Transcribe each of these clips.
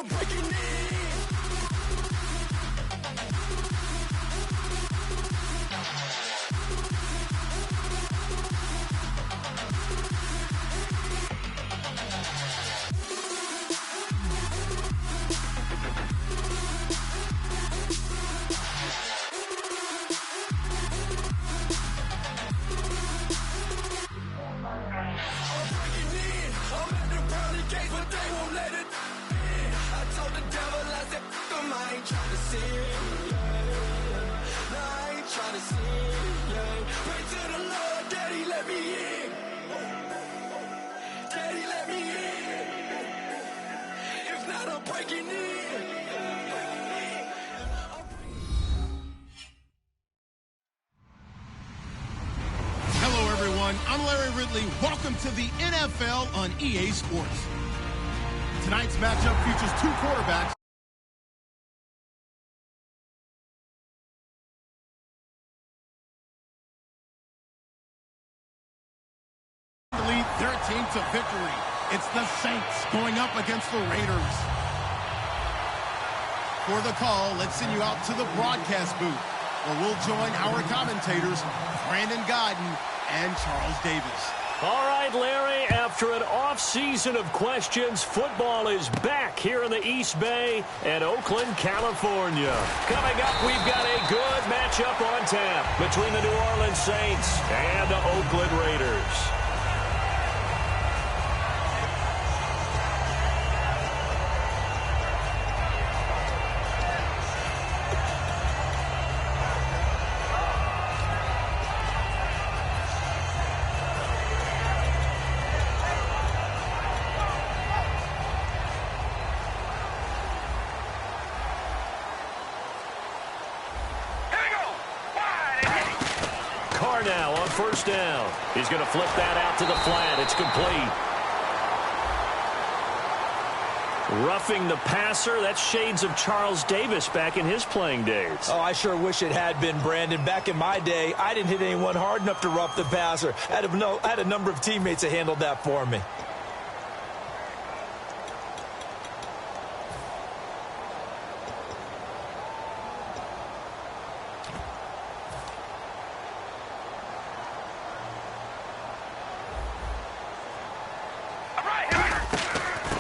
breaking in. I'm Larry Ridley. Welcome to the NFL on EA Sports. Tonight's matchup features two quarterbacks. To lead their team to victory. It's the Saints going up against the Raiders. For the call, let's send you out to the broadcast booth, where we'll join our commentators, Brandon Godden and Charles Davis. All right, Larry, after an off-season of questions, football is back here in the East Bay at Oakland, California. Coming up, we've got a good matchup on tap between the New Orleans Saints and the Oakland Raiders. Now on first down. He's going to flip that out to the flat. It's complete. Roughing the passer. That's shades of Charles Davis back in his playing days. Oh, I sure wish it had been, Brandon. Back in my day, I didn't hit anyone hard enough to rough the passer. I had a number of teammates that handled that for me.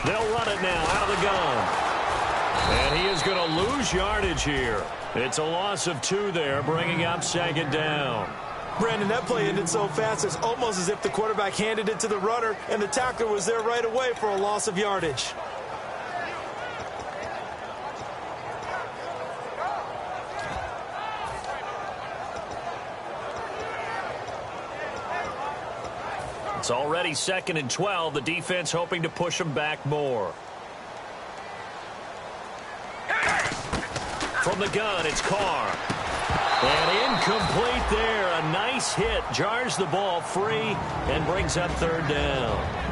They'll run it now out of the gun. And he is going to lose yardage here. It's a loss of 2 there, bringing up second down. Brandon, that play ended so fast, it's almost as if the quarterback handed it to the runner, and the tackler was there right away for a loss of yardage. It's already 2nd and 12. The defense hoping to push them back more. From the gun, it's Carr. And incomplete there. A nice hit. Jars the ball free and brings up 3rd down.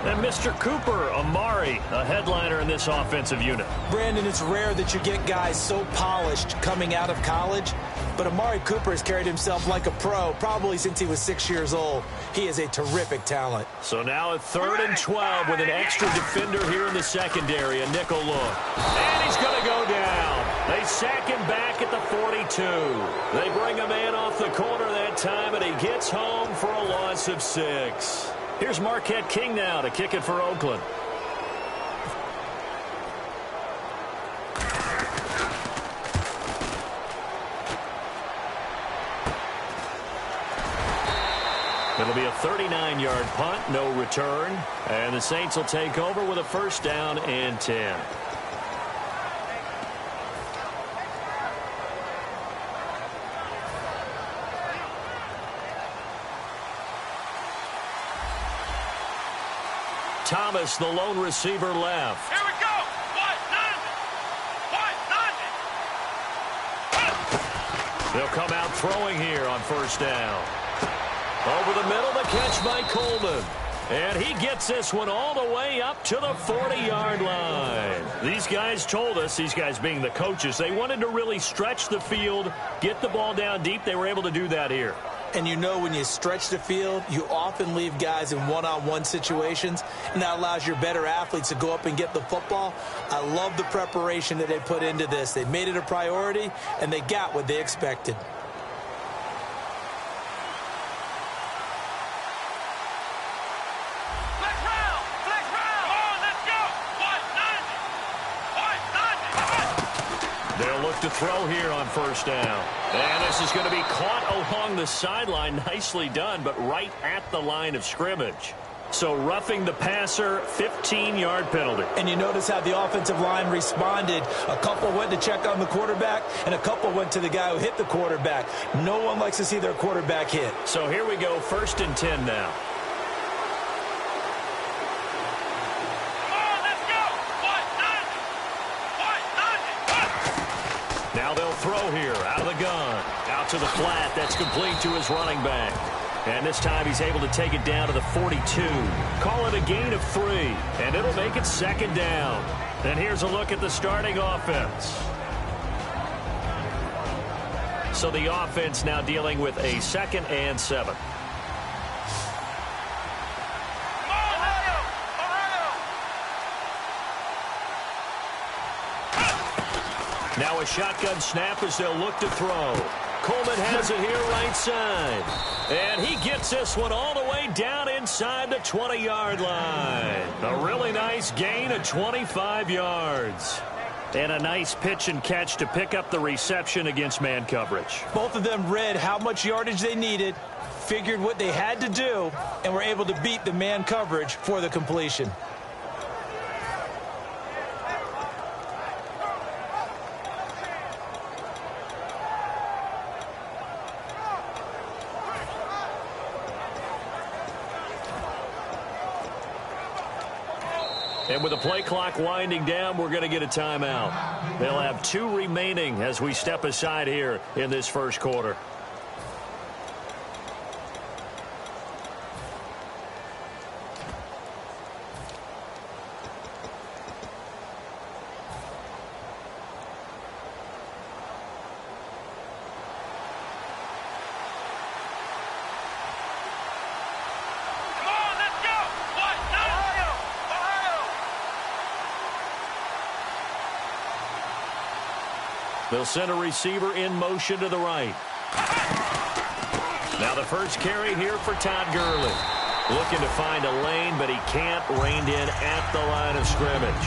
And Mr. Cooper, Amari, a headliner in this offensive unit. Brandon, it's rare that you get guys so polished coming out of college, but Amari Cooper has carried himself like a pro probably since he was 6 years old. He is a terrific talent. So now a 3rd and 12 with an extra defender here in the secondary, a nickel look. And he's going to go down. They sack him back at the 42. They bring a man off the corner that time, and he gets home for a loss of 6. Here's Marquette King now to kick it for Oakland. It'll be a 39-yard punt, no return. And the Saints will take over with a 1st down and 10. Thomas, the lone receiver, left. Here we go. They'll come out throwing here on 1st down. Over the middle, the catch by Coleman. And he gets this one all the way up to the 40-yard line. These guys told us, these guys being the coaches, they wanted to really stretch the field, get the ball down deep. They were able to do that here. And you know when you stretch the field, you often leave guys in one-on-one situations, and that allows your better athletes to go up and get the football. I love the preparation that they put into this. They made it a priority, and they got what they expected. They'll look to throw here on first down. And this is going to be caught along the sideline. Nicely done, but right at the line of scrimmage. So roughing the passer, 15-yard penalty. And you notice how the offensive line responded. A couple went to check on the quarterback, and a couple went to the guy who hit the quarterback. No one likes to see their quarterback hit. So here we go, 1st and 10 now. Now they'll throw here out of the gun. Out to the flat. That's complete to his running back. And this time he's able to take it down to the 42. Call it a gain of 3. And it'll make it 2nd down. And here's a look at the starting offense. So the offense now dealing with a 2nd and 7. Now a shotgun snap as they'll look to throw. Coleman has it here right side. And he gets this one all the way down inside the 20-yard line. A really nice gain of 25 yards. And a nice pitch and catch to pick up the reception against man coverage. Both of them read how much yardage they needed, figured what they had to do, and were able to beat the man coverage for the completion. And with the play clock winding down, we're going to get a timeout. They'll have 2 remaining as we step aside here in this first quarter. They'll send a receiver in motion to the right. Now the first carry here for Todd Gurley. Looking to find a lane, but he can't. Reined in at the line of scrimmage.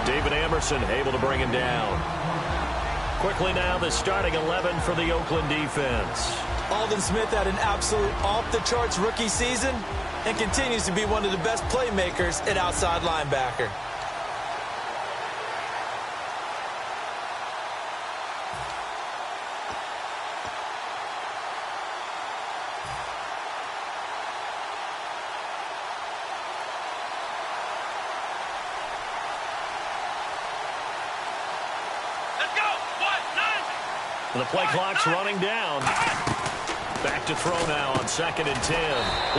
David Emerson able to bring him down. Quickly now, the starting 11 for the Oakland defense. Aldon Smith had an absolute off-the-charts rookie season and continues to be one of the best playmakers at outside linebacker. The play clock's running down. Back to throw now on 2nd and 10.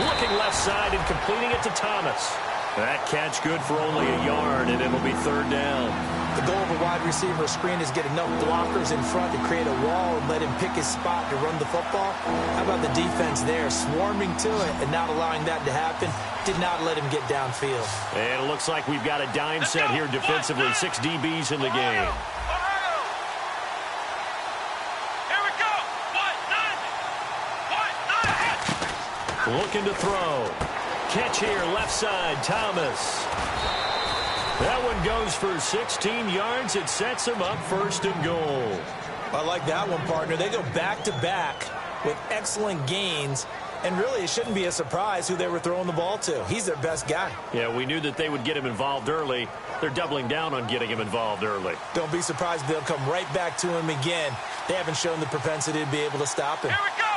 Looking left side and completing it to Thomas. That catch good for only a yard, and it'll be 3rd down. The goal of a wide receiver screen is get enough blockers in front to create a wall and let him pick his spot to run the football. How about the defense there, swarming to it and not allowing that to happen? Did not let him get downfield. And it looks like we've got a dime set here defensively. 6 DBs in the game. Looking to throw. Catch here, left side, Thomas. That one goes for 16 yards. It sets him up 1st and goal. I like that one, partner. They go back-to-back with excellent gains. And really, it shouldn't be a surprise who they were throwing the ball to. He's their best guy. Yeah, we knew that they would get him involved early. They're doubling down on getting him involved early. Don't be surprised if they'll come right back to him again. They haven't shown the propensity to be able to stop him. Here we go.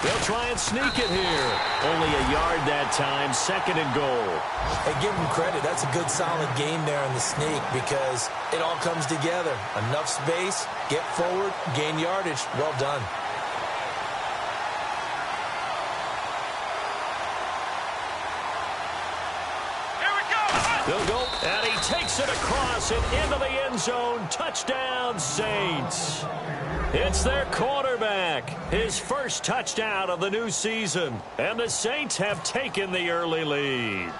They'll try and sneak it here. Only a yard that time, 2nd and goal. Hey, give them credit. That's a good, solid game there in the sneak because it all comes together. Enough space, get forward, gain yardage. Well done. They'll go, and he takes Takes it across and into the end zone. Touchdown, Saints. It's their quarterback. His first touchdown of the new season. And the Saints have taken the early lead.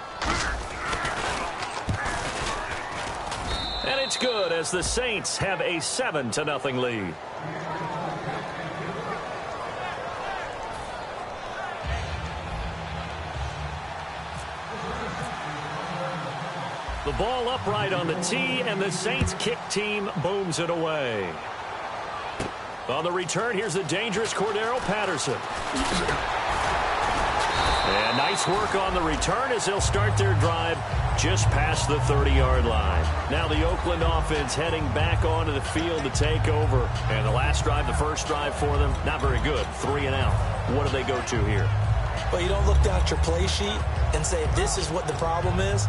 And it's good as the Saints have a 7-0 lead. The ball upright on the tee, and the Saints kick team booms it away. On the return, here's the dangerous Cordero Patterson. And nice work on the return as they'll start their drive just past the 30-yard line. Now the Oakland offense heading back onto the field to take over. And the last drive, the first drive for them, not very good. 3 and out. What do they go to here? Well, you don't look down at your play sheet and say, this is what the problem is.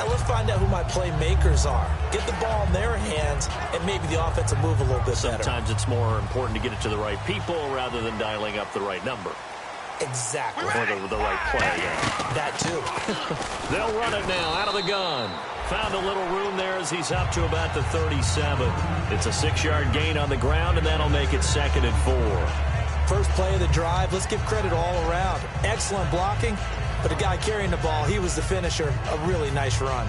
Let's find out who my playmakers are. Get the ball in their hands, and maybe the offense will move a little bit better. Sometimes it's more important to get it to the right people rather than dialing up the right number. Exactly. Or the right play, yeah. That too. They'll run it now out of the gun. Found a little room there as he's up to about the 37. It's a 6-yard gain on the ground, and that'll make it 2nd and 4. First play of the drive, let's give credit all around. Excellent blocking. But the guy carrying the ball, he was the finisher. A really nice run.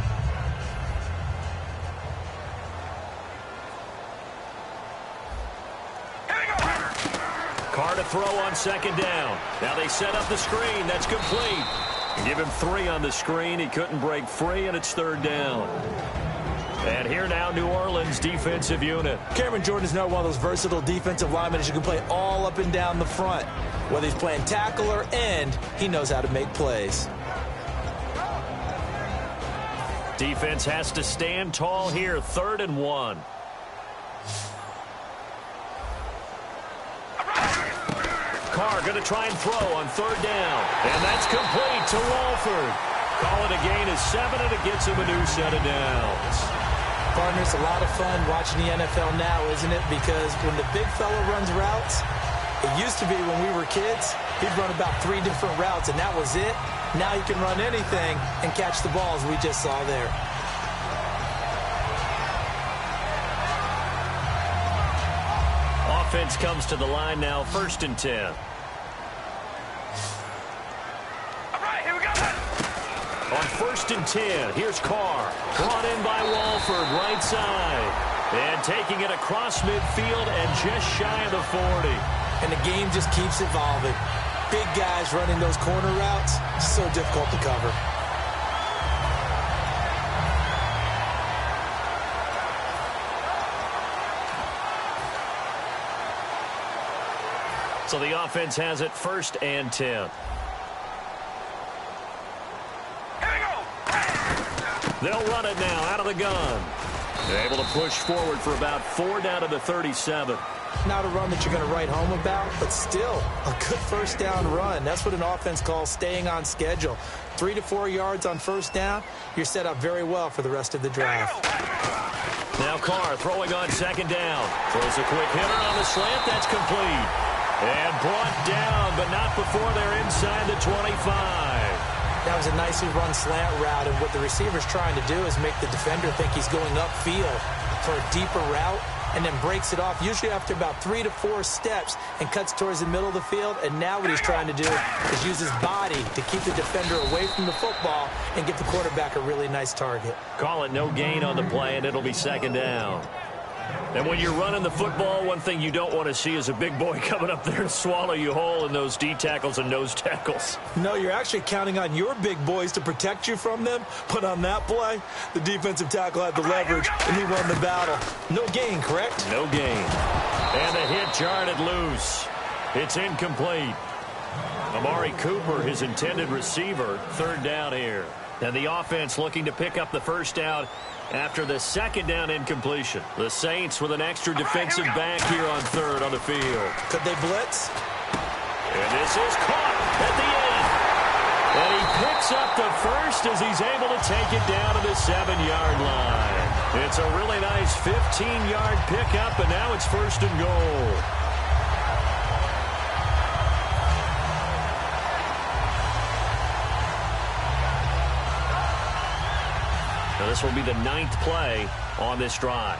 Carr to throw on 2nd down. Now they set up the screen. That's complete. Give him 3 on the screen. He couldn't break free, and it's 3rd down. And here now, New Orleans defensive unit. Cameron Jordan is now one of those versatile defensive linemen that you can play all up and down the front. Whether he's playing tackle or end, he knows how to make plays. Defense has to stand tall here. 3rd and 1. Carr going to try and throw on 3rd down. And that's complete to Walford. Call it a gain of 7, and it gets him a new set of downs. Partner, it's a lot of fun watching the NFL now, isn't it? Because when the big fella runs routes, it used to be when we were kids, he'd run about 3 different routes, and that was it. Now he can run anything and catch the balls we just saw there. Offense comes to the line now, 1st and 10. On 1st and 10, here's Carr. Brought in by Walford, right side. And taking it across midfield and just shy of the 40. And the game just keeps evolving. Big guys running those corner routes, so difficult to cover. So the offense has it 1st and 10. They'll run it now out of the gun. They're able to push forward for about 4 down to the 37. Not a run that you're going to write home about, but still a good 1st down run. That's what an offense calls staying on schedule. 3 to 4 yards on 1st down, you're set up very well for the rest of the drive. Now Carr throwing on 2nd down. Throws a quick hitter on the slant. That's complete. And brought down, but not before they're inside the 25. That was a nicely run slant route, and what the receiver's trying to do is make the defender think he's going upfield for a deeper route, and then breaks it off, usually after about 3 to 4 steps, and cuts towards the middle of the field. And now what he's trying to do is use his body to keep the defender away from the football and give the quarterback a really nice target. Call it no gain on the play, and it'll be 2nd down. And when you're running the football, one thing you don't want to see is a big boy coming up there and swallow you whole in those D tackles and nose tackles. No, you're actually counting on your big boys to protect you from them. But on that play, the defensive tackle had the leverage, and he won the battle. No gain, correct? No gain. And the hit jarred it loose. It's incomplete. Amari Cooper, his intended receiver, 3rd down here. And the offense looking to pick up the 1st down after the 2nd down incompletion. The Saints with an extra defensive back here on 3rd on the field. Could they blitz? And this is caught at the 8. And he picks up the 1st as he's able to take it down to the 7-yard line. It's a really nice 15-yard pickup, and now it's 1st and goal. So this will be the 9th play on this drive.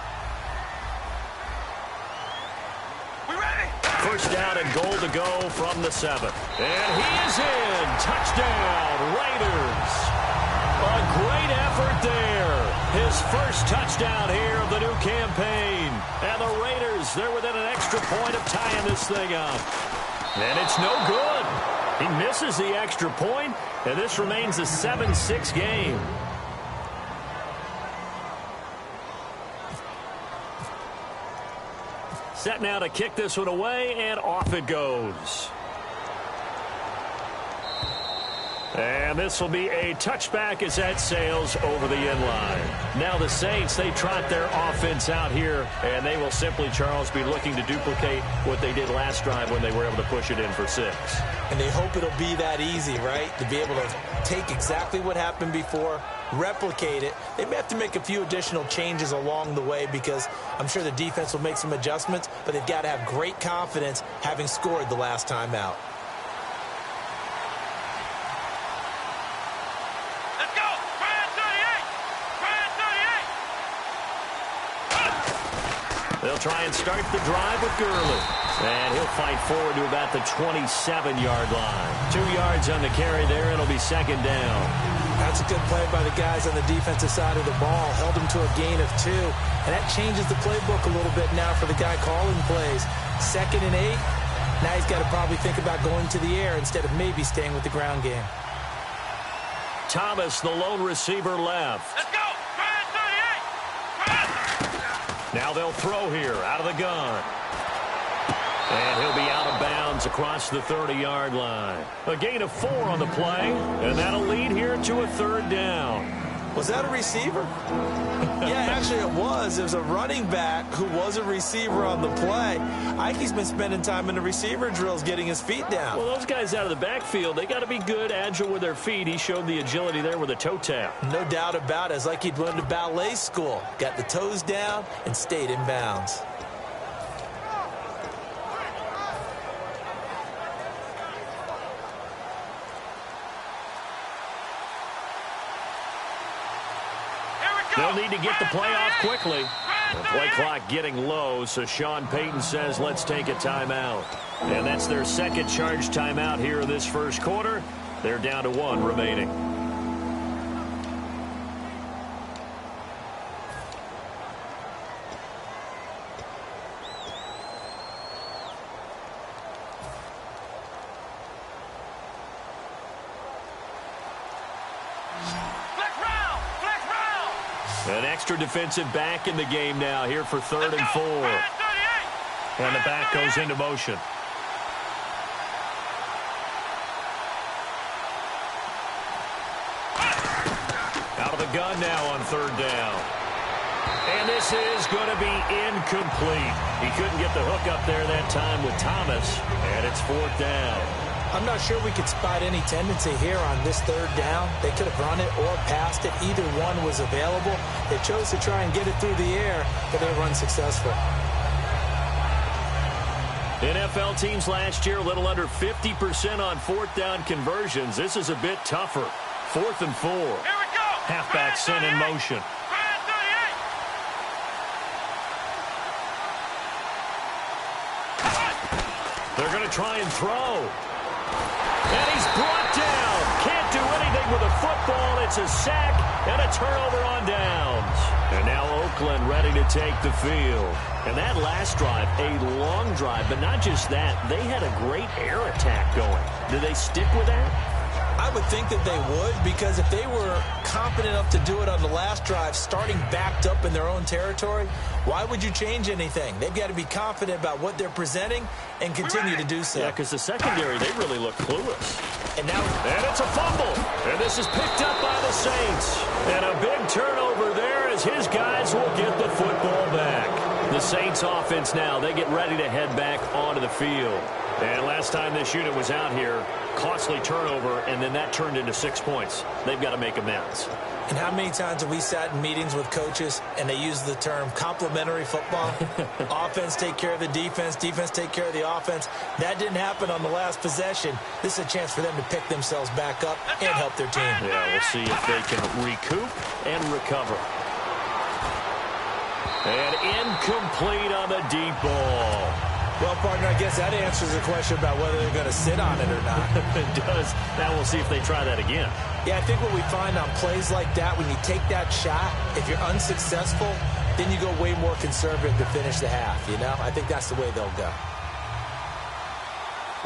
First down and goal to go from the 7. And he is in. Touchdown, Raiders. A great effort there. His first touchdown here of the new campaign. And the Raiders, they're within an extra point of tying this thing up. And it's no good. He misses the extra point, and this remains a 7-6 game. Set now to kick this one away, and off it goes. And this will be a touchback as that sails over the end line. Now the Saints, they trot their offense out here, and they will simply, Charles, be looking to duplicate what they did last drive when they were able to push it in for 6. And they hope it'll be that easy, right? To be able to take exactly what happened before, replicate it. They may have to make a few additional changes along the way because I'm sure the defense will make some adjustments, but they've got to have great confidence having scored the last time out. They'll try and start the drive with Gurley. And he'll fight forward to about the 27-yard line. 2 yards on the carry there. It'll be second down. That's a good play by the guys on the defensive side of the ball. Held him to a gain of 2. And that changes the playbook a little bit now for the guy calling plays. 2nd and 8. Now he's got to probably think about going to the air instead of maybe staying with the ground game. Thomas, the lone receiver, left. Let's go! Now they'll throw here out of the gun. And he'll be out of bounds across the 30-yard line. A gain of 4 on the play, and that'll lead here to a 3rd down. Was that a receiver? Yeah, actually it was. It was a running back who was a receiver on the play. Ike's been spending time in the receiver drills getting his feet down. Well, those guys out of the backfield, they got to be good, agile with their feet. He showed the agility there with a toe tap. No doubt about it. It's like he'd went to ballet school. Got the toes down and stayed in bounds. They'll need to get the play off quickly. The play clock getting low, so Sean Payton says, let's take a timeout. And that's their second charge timeout here in this first quarter. They're down to 1 remaining. An extra defensive back in the game now here for 3rd and 4. And the back goes into motion. Out of the gun now on 3rd down. And this is going to be incomplete. He couldn't get the hook up there that time with Thomas. And it's 4th down. I'm not sure we could spot any tendency here on this 3rd down. They could have run it or passed it. Either one was available. They chose to try and get it through the air, but they were unsuccessful. NFL teams last year a little under 50% on 4th down conversions. This is a bit tougher. 4th and 4. Here we go. Halfback sent in motion. They're going to try and throw. And he's brought down. Can't do anything with a football. It's a sack and a turnover on downs. And now Oakland ready to take the field. And that last drive, a long drive, but not just that. They had a great air attack going. Do they stick with that? I would think that they would, because if they were competent enough to do it on the last drive, starting backed up in their own territory, why would you change anything? They've got to be confident about what they're presenting and continue to do so. Yeah, because the secondary, they really look clueless. And it's a fumble. And this is picked up by the Saints. And a big turnover there as his guys will get the football back. The Saints offense now, they get ready to head back onto the field. And last time this unit was out here, costly turnover, and then that turned into 6 points. They've got to make amends. And how many times have we sat in meetings with coaches and they use the term complementary football? Offense take care of the defense, defense take care of the offense. That didn't happen on the last possession. This is a chance for them to pick themselves back up and help their team. Yeah, we'll see if they can recoup and recover. And incomplete on the deep ball. Well, partner, I guess that answers the question about whether they're going to sit on it or not. It does. Now we'll see if they try that again. Yeah, I think what we find on plays like that, when you take that shot, if you're unsuccessful, then you go way more conservative to finish the half, you know? I think that's the way they'll go.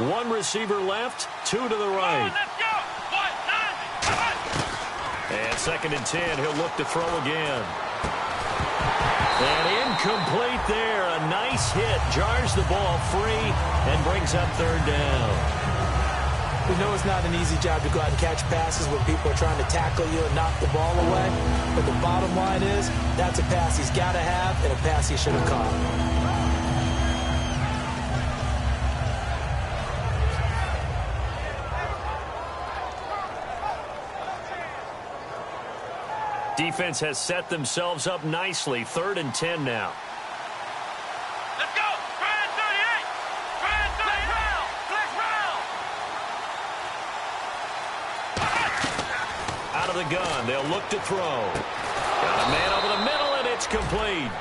One receiver left, two to the right. And 2nd and 10, he'll look to throw again. And incomplete there. A nice hit. Jars the ball free and brings up 3rd down. We know it's not an easy job to go out and catch passes when people are trying to tackle you and knock the ball away. But the bottom line is, that's a pass he's got to have and a pass he should have caught. Defense has set themselves up nicely. 3rd and 10 now. Let's go! Try and 38! Try and 38! Out of the gun. They'll look to throw. Got a man over the middle, and it's complete.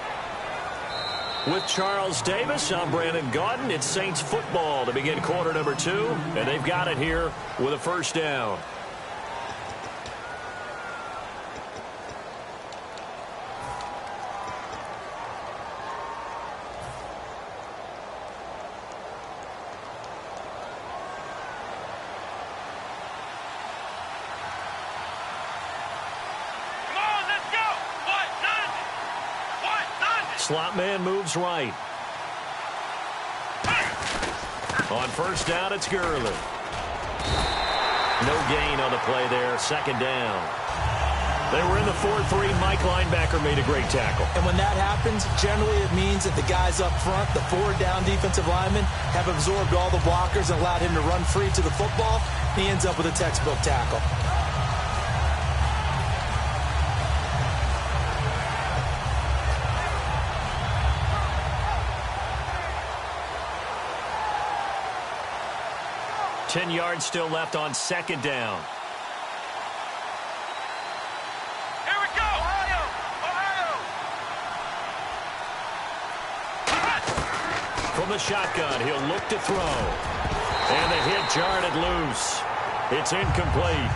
With Charles Davis, I'm Brandon Gaudin. It's Saints football to begin quarter number 2, and they've got it here with a 1st down. Slot man moves right. On 1st down, it's Gurley. No gain on the play there. 2nd down. They were in the 4-3. Mike linebacker made a great tackle. And when that happens, generally it means that the guys up front, the 4-down defensive linemen, have absorbed all the blockers and allowed him to run free to the football. He ends up with a textbook tackle. Ten yards still left on 2nd down. Here we go! Ohio! Ohio! From the shotgun, he'll look to throw. And the hit jarred it loose. It's incomplete.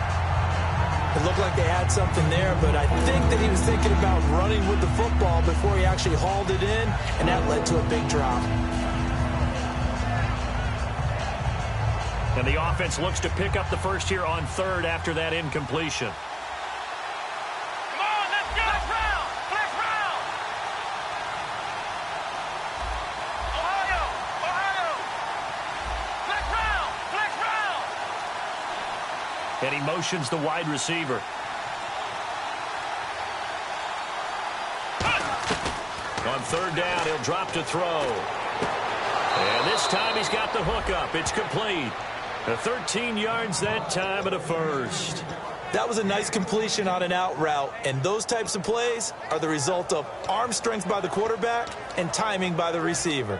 It looked like they had something there, but I think that he was thinking about running with the football before he actually hauled it in, and that led to a big drop. And the offense looks to pick up the 1st here on 3rd after that incompletion. Come on, let's go! Flex round! Flex round! Ohio! Ohio! Flex round! Flex round! And he motions the wide receiver. On 3rd down, he'll drop to throw. And this time he's got the hook up. It's complete. 13 yards that time and a 1st. That was a nice completion on an out route, and those types of plays are the result of arm strength by the quarterback and timing by the receiver.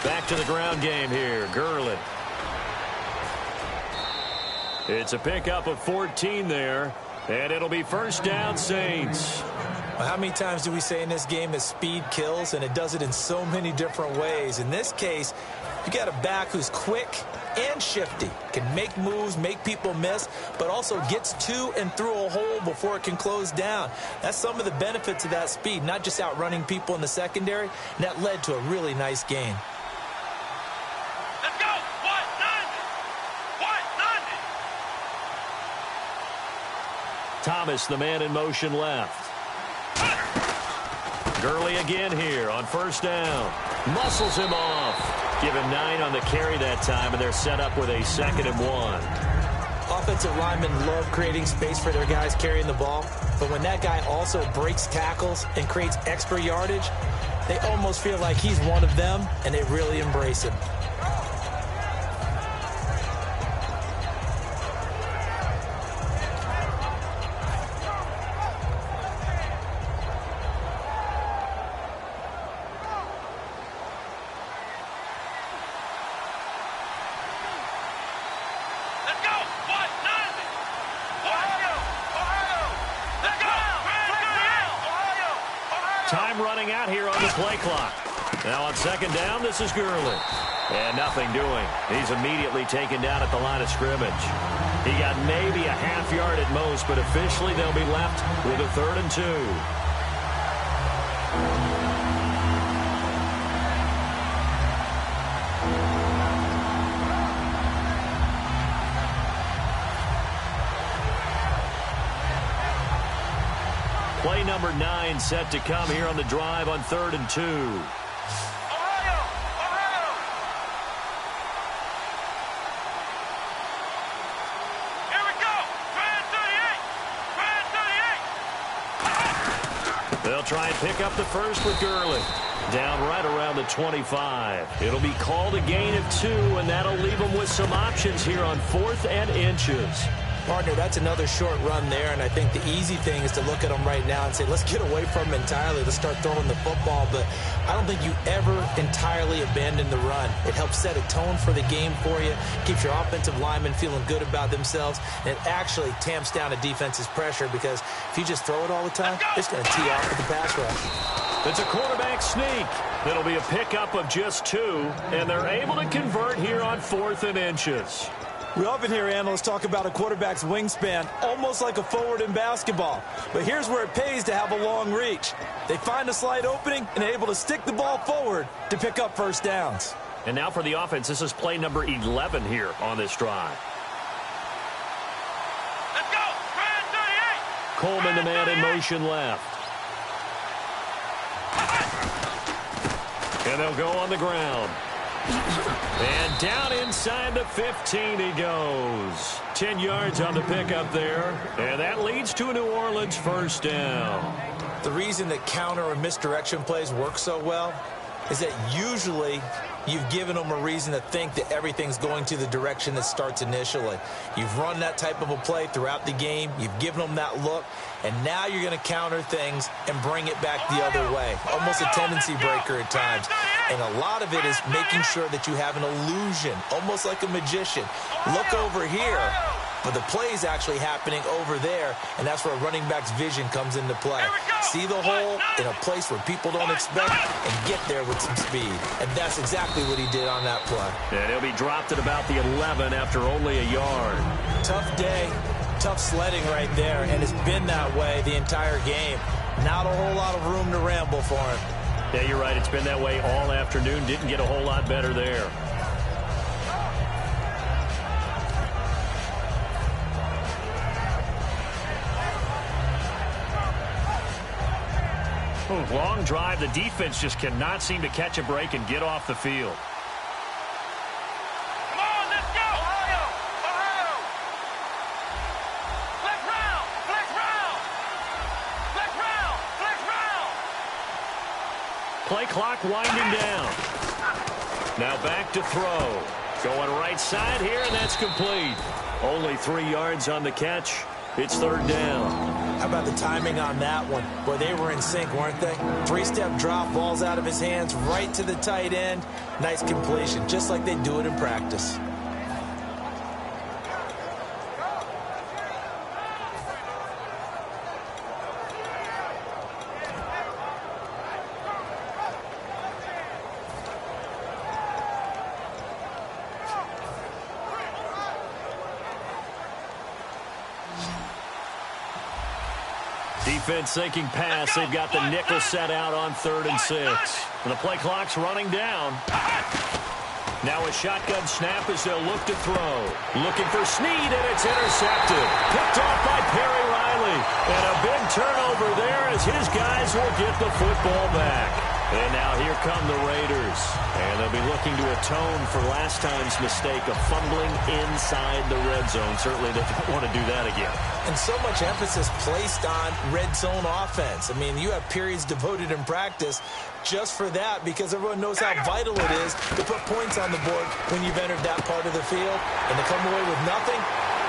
Back to the ground game here. Gurley. It's a pickup of 14 there, and it'll be 1st down, Saints. Well, how many times do we say in this game that speed kills, and it does it in so many different ways? In this case, you got a back who's quick and shifty, can make moves, make people miss, but also gets to and through a hole before it can close down. That's some of the benefits of that speed, not just outrunning people in the secondary, and that led to a really nice gain. Let's go! 190! 190! Thomas, the man in motion left. Gurley again here on first down. Muscles him off. Give him 9 on the carry that time, and they're set up with a 2nd and 1. Offensive linemen love creating space for their guys carrying the ball, but when that guy also breaks tackles and creates extra yardage, they almost feel like he's one of them, and they really embrace him. Time running out here on the play clock. Now on 2nd down, this is Gurley. And nothing doing. He's immediately taken down at the line of scrimmage. He got maybe a half yard at most, but officially they'll be left with a 3rd and 2. Play number 9 set to come here on the drive on 3rd and 2. Ohio! Ohio! Here we go! Try 38! Try 38! They'll try and pick up the first with Gurley. Down right around the 25. It'll be called a gain of 2, and that'll leave them with some options here on 4th and inches. Partner, that's another short run there, and I think the easy thing is to look at them right now and say, let's get away from them entirely. Let's start throwing the football, but I don't think you ever entirely abandon the run. It helps set a tone for the game for you, keeps your offensive linemen feeling good about themselves, and it actually tamps down a defense's pressure because if you just throw it all the time, it's going to tee off with the pass rush. It's a quarterback sneak. It'll be a pickup of just 2, and they're able to convert here on 4th and inches. We often hear analysts talk about a quarterback's wingspan, almost like a forward in basketball. But here's where it pays to have a long reach. They find a slight opening and are able to stick the ball forward to pick up first downs. And now for the offense, this is play number 11 here on this drive. Let's go! Try 38! Coleman, the man in motion left. And they'll go on the ground. And down inside the 15 he goes. 10 yards on the pickup there. And that leads to a New Orleans first down. The reason that counter or misdirection plays work so well is that usually you've given them a reason to think that everything's going to the direction that starts initially. You've run that type of a play throughout the game. You've given them that look. And now you're going to counter things and bring it back the other way. Almost a tendency breaker at times. And a lot of it is making sure that you have an illusion, almost like a magician. Look over here, but the play is actually happening over there, and that's where a running back's vision comes into play. See the hole in a place where people don't expect and get there with some speed. And that's exactly what he did on that play. And he'll be dropped at about the 11 after only a yard. Tough day, tough sledding right there, and it's been that way the entire game. Not a whole lot of room to ramble for him. Yeah, you're right. It's been that way all afternoon. Didn't get a whole lot better there. Long drive. The defense just cannot seem to catch a break and get off the field. Come on, let's go! Ohio! Ohio! Flex round! Flex round! Flex round! Flex round! Play clock winding down. Now back to throw. Going right side here, and that's complete. Only 3 yards on the catch. It's 3rd down. How about the timing on that one? Boy, they were in sync, weren't they? 3-step drop, balls out of his hands, right to the tight end. Nice completion, just like they do it in practice. Defense sinking pass. They've got the nickel set out on 3rd and 6. And the play clock's running down. Now a shotgun snap as they'll look to throw. Looking for Snead, and it's intercepted. Picked off by Perry Riley. And a big turnover there as his guys will get the football back. And now here come the Raiders. And they'll be looking to atone for last time's mistake of fumbling inside the red zone. Certainly they don't want to do that again. And so much emphasis placed on red zone offense. I mean, you have periods devoted in practice just for that because everyone knows how vital it is to put points on the board when you've entered that part of the field. And to come away with nothing,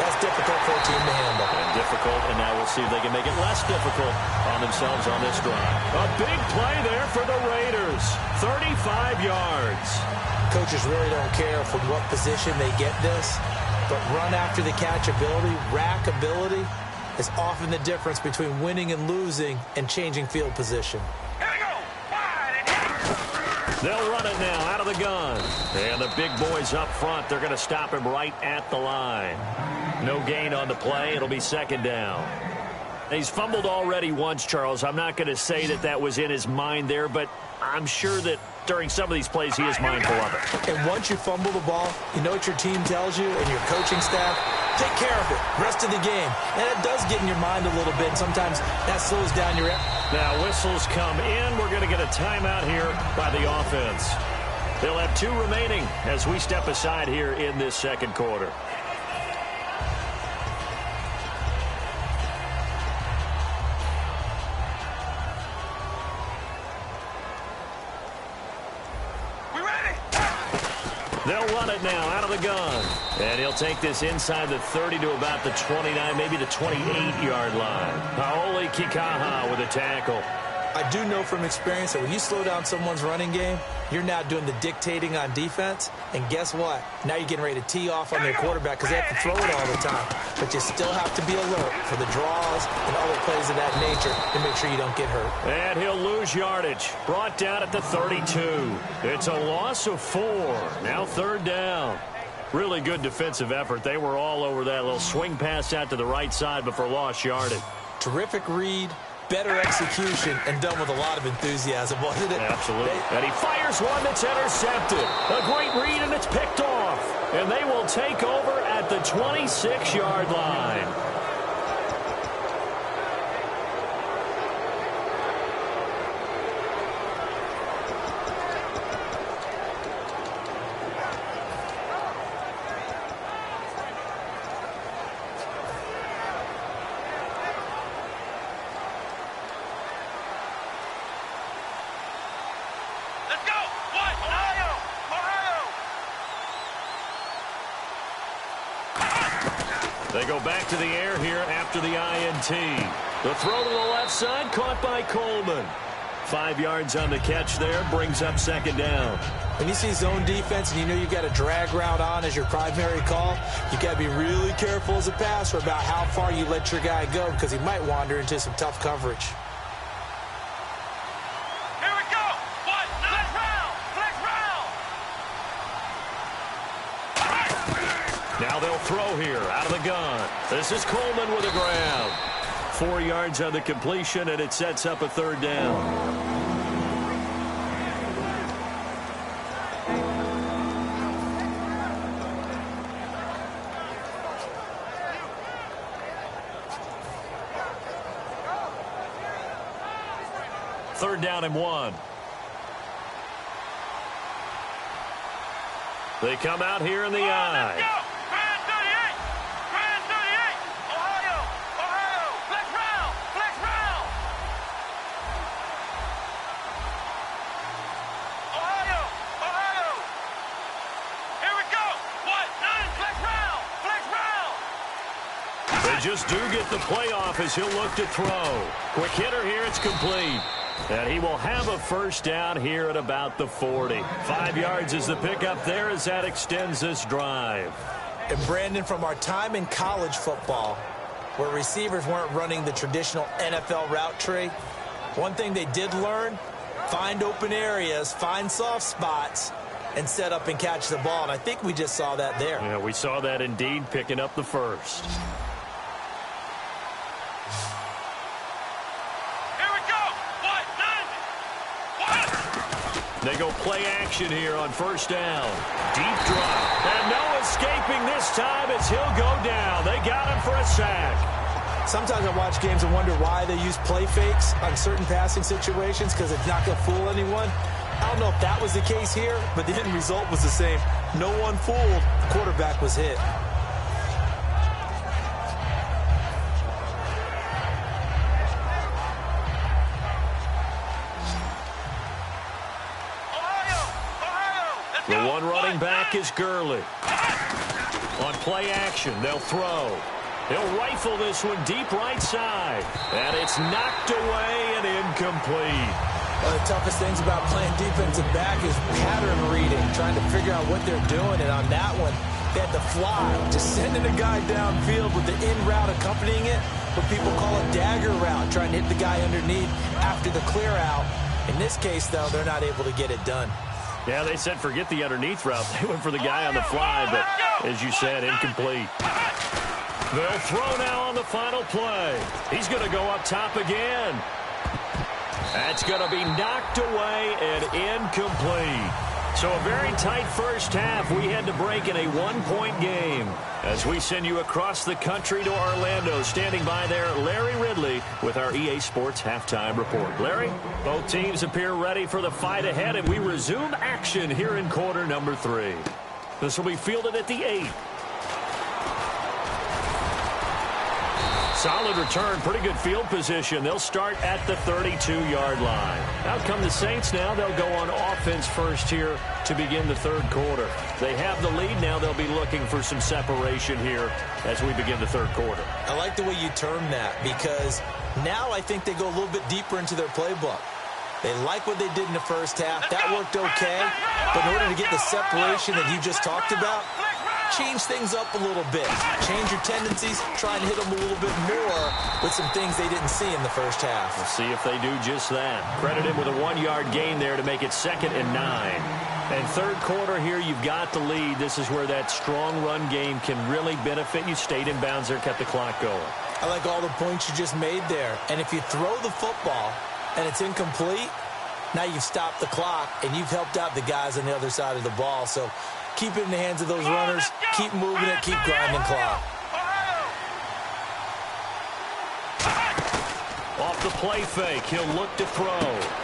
that's difficult for a team to handle. And difficult, and now we'll see if they can make it less difficult on themselves on this drive. A big play there for the Raiders. 35 yards. Coaches really don't care from what position they get this, but run after the catch ability, rack ability, is often the difference between winning and losing and changing field position. Here we go. Wide and hit. They'll run it now out of the gun. And the big boys up front, they're going to stop him right at the line. No gain on the play. It'll be second down. He's fumbled already once, Charles. I'm not going to say that that was in his mind there, but I'm sure that during some of these plays he is mindful of it. And once you fumble the ball, you know what your team tells you and your coaching staff? Take care of it. Rest of the game. And it does get in your mind a little bit. Sometimes that slows down your... Now whistles come in. We're going to get a timeout here by the offense. They'll have 2 remaining as we step aside here in this second quarter. They'll run it now out of the gun. And he'll take this inside the 30 to about the 29, maybe the 28-yard line. Paoli Kikaha with a tackle. I do know from experience that when you slow down someone's running game, you're now doing the dictating on defense. And guess what? Now you're getting ready to tee off on their quarterback because they have to throw it all the time. But you still have to be alert for the draws and other plays of that nature to make sure you don't get hurt. And he'll lose yardage. Brought down at the 32. It's a loss of 4. Now third down. Really good defensive effort. They were all over that little swing pass out to the right side before lost yardage. Terrific read. Better execution, and done with a lot of enthusiasm, wasn't it? Absolutely. And he fires one that's intercepted. A great read, and it's picked off. And they will take over at the 26-yard line. Let's go. What? Ohio. They go back to the air here after the INT. The throw to the left side, caught by Coleman. 5 yards on the catch there, brings up second down. When you see zone defense and you know you've got a drag route on as your primary call, you got to be really careful as a passer about how far you let your guy go because he might wander into some tough coverage. Here we go. What? Flex round. Flex round. Now they'll throw here out of the gun. This is Coleman with a grab. 4 yards on the completion, and it sets up a third down. Third down and 1. They come out here in the eye. Let's go. Grand 38. Grand 38. Ohio. Ohio. Flex round. Flex round. Ohio. Ohio. Here we go. What? 9. Flex round. Flex round. They just do get the playoff as he'll look to throw. Quick hitter here. It's complete. And he will have a first down here at about the 40. 5 yards is the pickup there as that extends this drive. And Brandon, from our time in college football, where receivers weren't running the traditional NFL route tree, one thing they did learn, find open areas, find soft spots, and set up and catch the ball. And I think we just saw that there. Yeah, we saw that indeed, picking up the first. They go play action here on first down. Deep drop. And no escaping this time as he'll go down. They got him for a sack. Sometimes I watch games and wonder why they use play fakes on certain passing situations, because it's not going to fool anyone. I don't know if that was the case here, but the end result was the same. No one fooled. The quarterback was hit. The one running back is Gurley. On play action, they'll throw. He'll rifle this one deep right side. And it's knocked away and incomplete. One of the toughest things about playing defensive back is pattern reading, trying to figure out what they're doing. And on that one, they had to fly, just sending a guy downfield with the in route accompanying it. What people call a dagger route, trying to hit the guy underneath after the clear out. In this case, though, they're not able to get it done. Yeah, they said forget the underneath route. They went for the guy on the fly, but as you said, incomplete. They'll throw now on the final play. He's going to go up top again. That's going to be knocked away and incomplete. So a very tight first half. We had to break in a one-point game. As we send you across the country to Orlando, standing by there, Larry Ridley with our EA Sports Halftime Report. Larry, both teams appear ready for the fight ahead, and we resume action here in quarter number 3. This will be fielded at the 8. Solid return, pretty good field position. They'll start at the 32-yard line. Out come the Saints now. They'll go on offense first here to begin the third quarter. They have the lead now. They'll be looking for some separation here as we begin the third quarter. I like the way you term that, because now I think they go a little bit deeper into their playbook. They like what they did in the first half. That worked okay. But in order to get the separation that you just talked about, change things up a little bit. Change your tendencies. Try and hit them a little bit more with some things they didn't see in the first half. We'll see if they do just that. Credit him with a 1-yard gain there to make it 2nd and 9. And third quarter here, you've got the lead. This is where that strong run game can really benefit you. Stayed in bounds there, kept the clock going. I like all the points you just made there. And if you throw the football and it's incomplete, now you've stopped the clock and you've helped out the guys on the other side of the ball. So keep it in the hands of those runners. Keep moving it. Keep grinding clock. Off the play fake, he'll look to throw.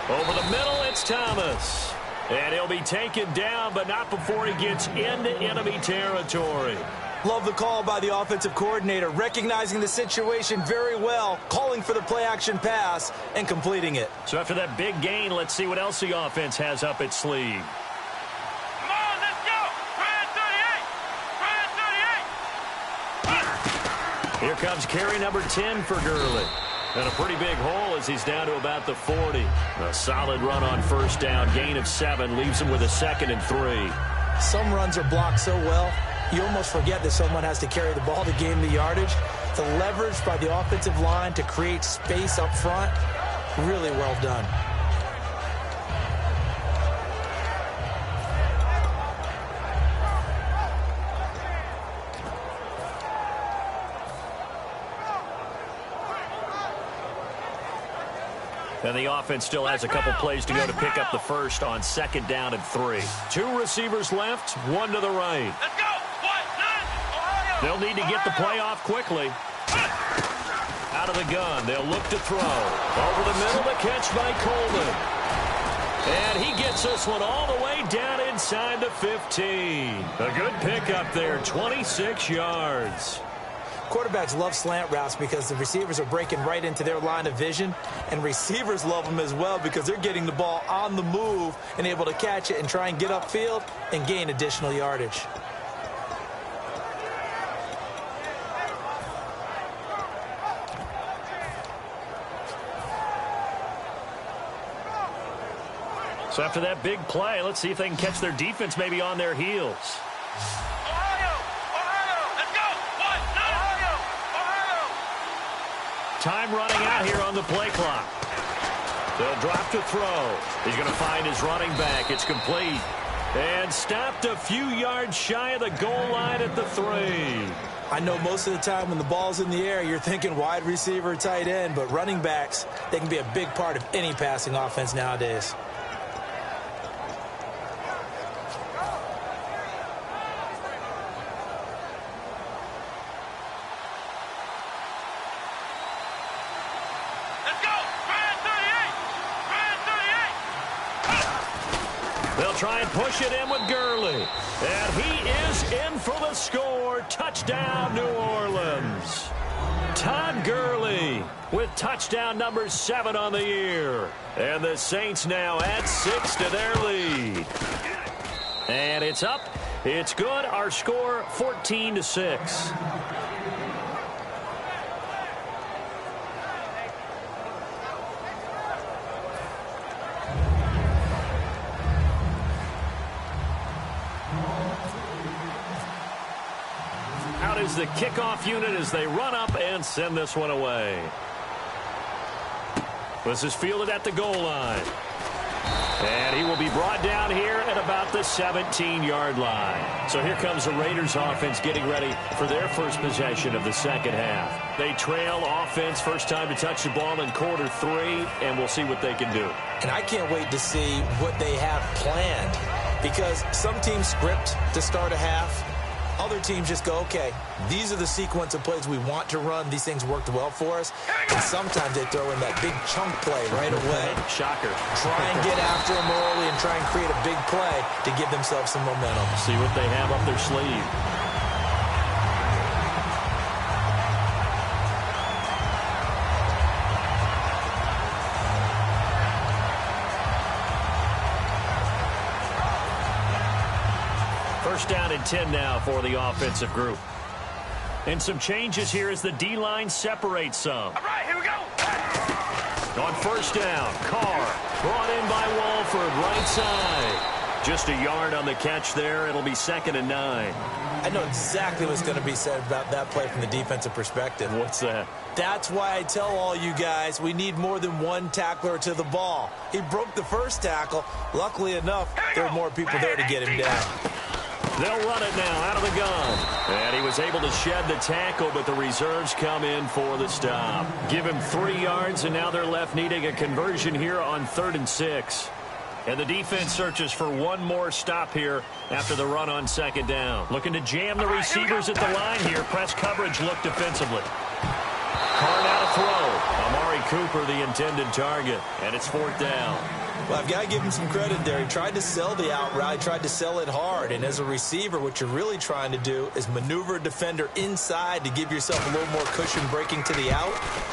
Over the middle, it's Thomas. And he'll be taken down, but not before he gets into enemy territory. Love the call by the offensive coordinator, recognizing the situation very well, calling for the play-action pass, and completing it. So after that big gain, let's see what else the offense has up its sleeve. Come on, let's go! Brand 38! Here comes carry number 10 for Gurley. And a pretty big hole as he's down to about the 40. A solid run on first down. Gain of 7 leaves him with a 2nd and 3. Some runs are blocked so well, you almost forget that someone has to carry the ball to gain the yardage. The leverage by the offensive line to create space up front, really well done. And the offense still has a couple plays to go to pick up the first on 2nd down and 3. 2 receivers left, 1 to the right. Let's go! They'll need to get the play off quickly. Out of the gun, they'll look to throw. Over the middle, the catch by Coleman. And he gets this one all the way down inside the 15. A good pickup there, 26 yards. Quarterbacks love slant routes because the receivers are breaking right into their line of vision, and receivers love them as well because they're getting the ball on the move and able to catch it and try and get upfield and gain additional yardage. So after that big play, let's see if they can catch their defense maybe on their heels. Time running out here on the play clock. They'll drop to throw. He's going to find his running back. It's complete. And stopped a few yards shy of the goal line at the 3. I know most of the time when the ball's in the air, you're thinking wide receiver, tight end, but running backs, they can be a big part of any passing offense nowadays. try and push it in with Gurley. And he is in for the score. Touchdown, New Orleans. Todd Gurley with touchdown number 7 on the year. And the Saints now add 6 to their lead. And it's up. It's good. Our score, 14-6. Out is the kickoff unit as they run up and send this one away. This is fielded at the goal line. And he will be brought down here at about the 17-yard line. So here comes the Raiders offense getting ready for their first possession of the second half. They trail offense, first time to touch the ball in quarter 3, and we'll see what they can do. And I can't wait to see what they have planned, because some teams script to start a half. Other teams just go, okay, these are the sequence of plays we want to run. These things worked well for us. And sometimes they throw in that big chunk play right away. Shocker. Try and get after them early and try and create a big play to give themselves some momentum. See what they have up their sleeve. First down and 10 now for the offensive group. And some changes here as the D-line separates some. All right, here we go. On first down, Carr brought in by Walford, right side. Just a yard on the catch there. It'll be 2nd and 9. I know exactly what's going to be said about that play from the defensive perspective. What's that? That's why I tell all you guys we need more than one tackler to the ball. He broke the first tackle. Luckily enough, there were more people there to get him down. They'll run it now out of the gun. And he was able to shed the tackle, but the reserves come in for the stop. Give him 3 yards, and now they're left needing a conversion here on 3rd and 6. And the defense searches for one more stop here after the run on 2nd down. Looking to jam the receivers at the line here. Press coverage look defensively. Carr now to throw. Amari Cooper, the intended target. And it's 4th down. Well, I've got to give him some credit there. He tried to sell the out route, tried to sell it hard. And as a receiver, what you're really trying to do is maneuver a defender inside to give yourself a little more cushion breaking to the out.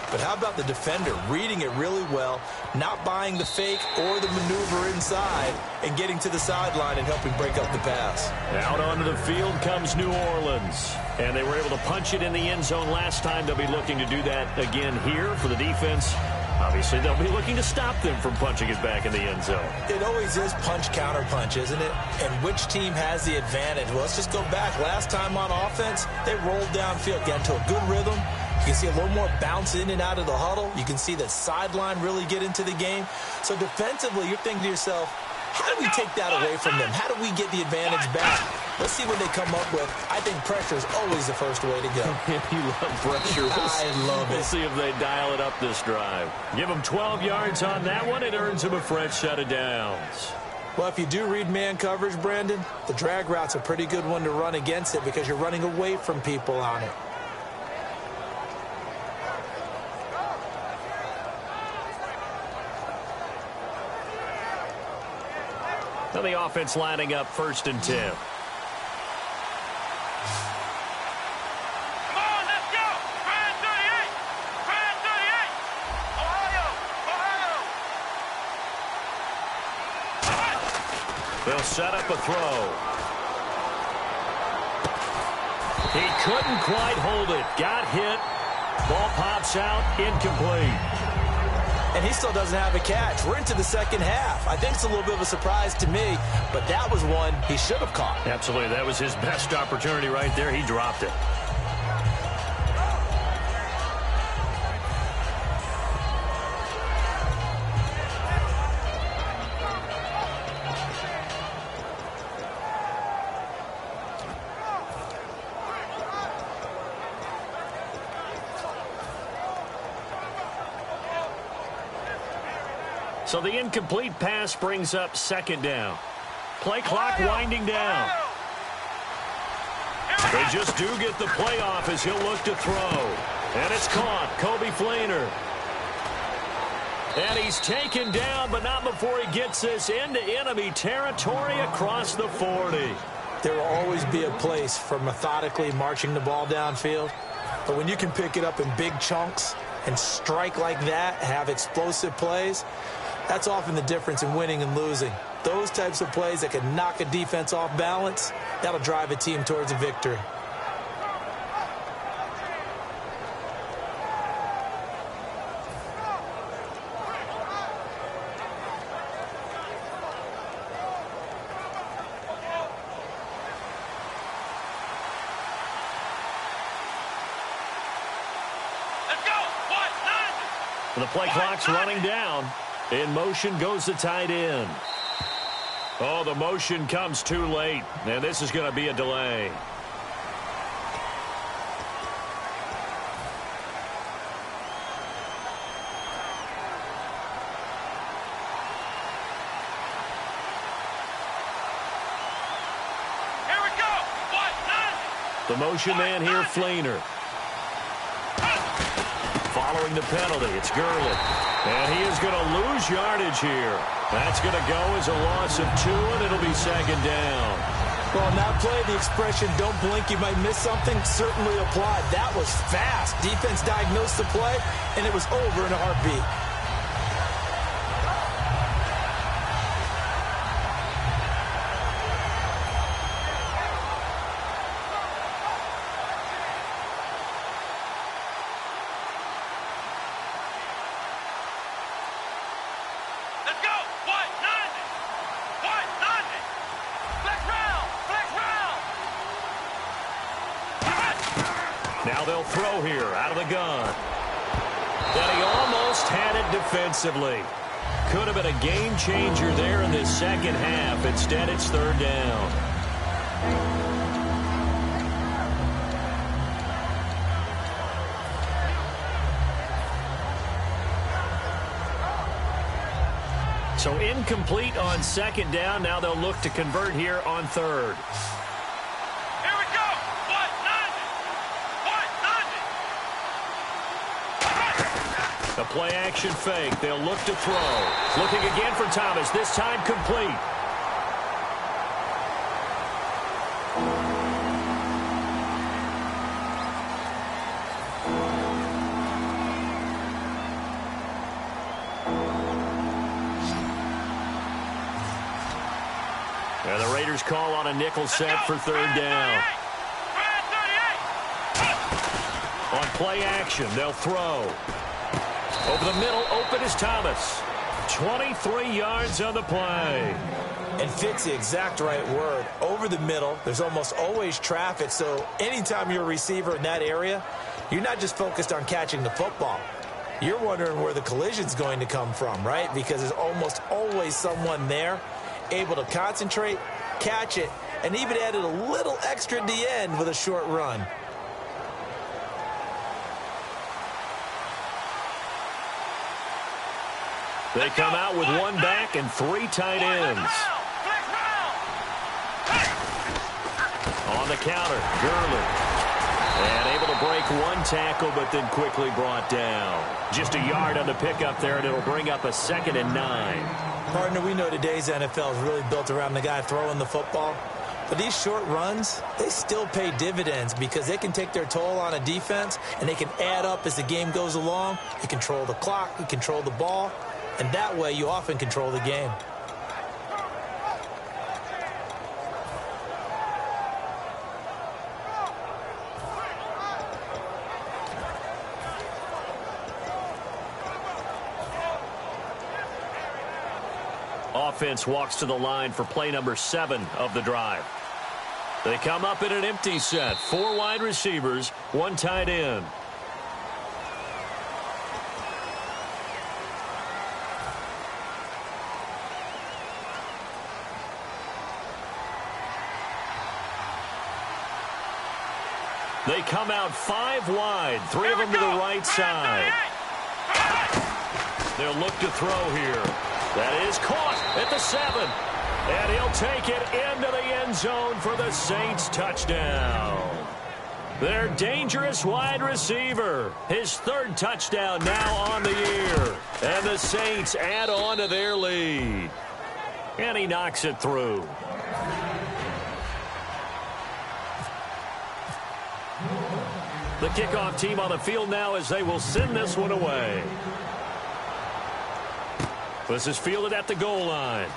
But how about the defender reading it really well, not buying the fake or the maneuver inside, and getting to the sideline and helping break up the pass? Out onto the field comes New Orleans. And they were able to punch it in the end zone last time. They'll be looking to do that again here for the defense. Obviously, they'll be looking to stop them from punching it back in the end zone. It always is punch-counter-punch, isn't it? And which team has the advantage? Well, let's just go back. Last time on offense, they rolled downfield, got into a good rhythm. You can see a little more bounce in and out of the huddle. You can see the sideline really get into the game. So defensively, you're thinking to yourself, how do we take that away from them? How do we get the advantage back? Let's see what they come up with. I think pressure is always the first way to go. You love pressure. I love it. We'll see if they dial it up this drive. Give them 12 yards on that one. It earns them a fresh set of downs. Well, if you do read man coverage, Brandon, the drag route's a pretty good one to run against it because you're running away from people on it. Now the offense lining up 1st and 10. They'll set up a throw. He couldn't quite hold it. Got hit. Ball pops out. Incomplete. And he still doesn't have a catch. We're into the second half. I think it's a little bit of a surprise to me, but that was one he should have caught. Absolutely. That was his best opportunity right there. He dropped it. So the incomplete pass brings up 2nd down. Play clock winding down. They just do get the playoff as he'll look to throw. And it's caught. Kobe Fleener. And he's taken down, but not before he gets this into enemy territory across the 40. There will always be a place for methodically marching the ball downfield. But when you can pick it up in big chunks and strike like that, have explosive plays, that's often the difference in winning and losing. Those types of plays that can knock a defense off balance, that'll drive a team towards a victory. The play clock's running down. In motion goes the tight end. Oh, the motion comes too late, and this is going to be a delay. Here we go. The motion man here, Fleener. Following the penalty, it's Gurley. And he is going to lose yardage here. That's going to go as a loss of 2, and it'll be second down. Well, on that play, the expression, don't blink, you might miss something, certainly applied. That was fast. Defense diagnosed the play, and it was over in a heartbeat. Now they'll throw here out of the gun. And he almost had it defensively. Could have been a game changer there in this second half. Instead, it's third down. So incomplete on second down. Now they'll look to convert here on third. A play-action fake. They'll look to throw. Looking again for Thomas. This time complete. And the Raiders call on a nickel set for third down. On play action, they'll throw. Over the middle, open is Thomas. 23 yards on the play. And fit's the exact right word. Over the middle, there's almost always traffic, so anytime you're a receiver in that area, you're not just focused on catching the football. You're wondering where the collision's going to come from, right? Because there's almost always someone there able to concentrate, catch it, and even added a little extra at the end with a short run. They come out with one back and 3 tight ends. On the counter, Gurley. And able to break one tackle, but then quickly brought down. Just a yard on the pickup there, and it'll bring up a 2nd and 9. Partner, we know today's NFL is really built around the guy throwing the football. But these short runs, they still pay dividends because they can take their toll on a defense, and they can add up as the game goes along. You control the clock, you control the ball. And that way, you often control the game. Offense walks to the line for play number 7 of the drive. They come up in an empty set. 4 wide receivers, 1 tight end. They come out 5 wide, 3 of them to the right side. They'll look to throw here. That is caught at the 7. And he'll take it into the end zone for the Saints touchdown. Their dangerous wide receiver. His third touchdown now on the year. And the Saints add on to their lead. And he knocks it through. The kickoff team on the field now as they will send this one away. This is fielded at the goal line.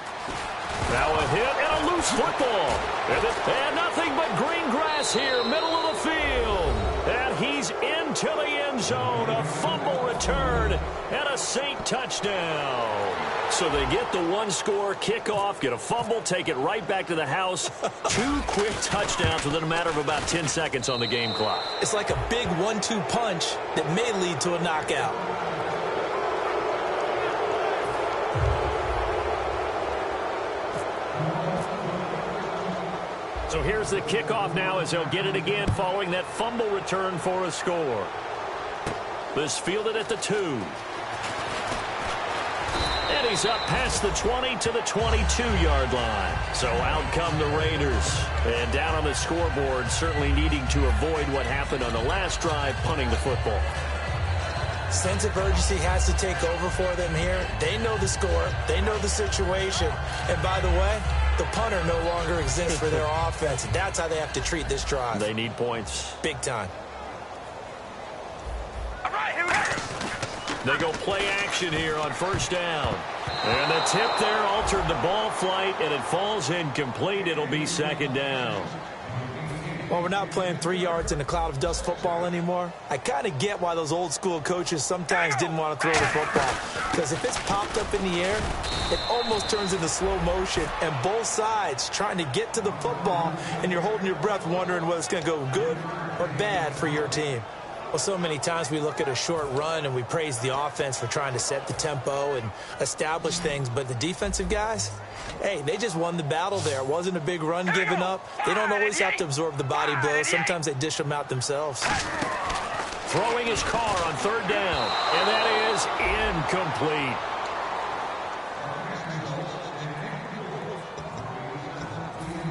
Now a hit and a loose football. And nothing but green grass here, middle of the field. And he's into the end zone. A fumble return and a Saint touchdown. So they get the one-score kickoff, get a fumble, take it right back to the house. 2 quick touchdowns within a matter of about 10 seconds on the game clock. It's like a big 1-2 punch that may lead to a knockout. So here's the kickoff now as they'll get it again following that fumble return for a score. This fielded at the 2. And he's up past the 20 to the 22-yard line. So out come the Raiders. And down on the scoreboard, certainly needing to avoid what happened on the last drive, punting the football. Sense of urgency has to take over for them here. They know the score. They know the situation. And by the way, the punter no longer exists for their offense. And that's how they have to treat this drive. They need points. Big time. All right, here we go. They go play action here on first down. And the tip there altered the ball flight, and it falls incomplete. It'll be second down. Well, we're not playing 3 yards in a cloud of dust football anymore. I kind of get why those old school coaches sometimes didn't want to throw the football. Because if it's popped up in the air, it almost turns into slow motion. And both sides trying to get to the football, and you're holding your breath wondering whether it's going to go good or bad for your team. Well, so many times we look at a short run and we praise the offense for trying to set the tempo and establish things. But the defensive guys, hey, they just won the battle there. It wasn't a big run given up. They don't always have to absorb the body blows. Sometimes they dish them out themselves. Throwing his car on third down. And that is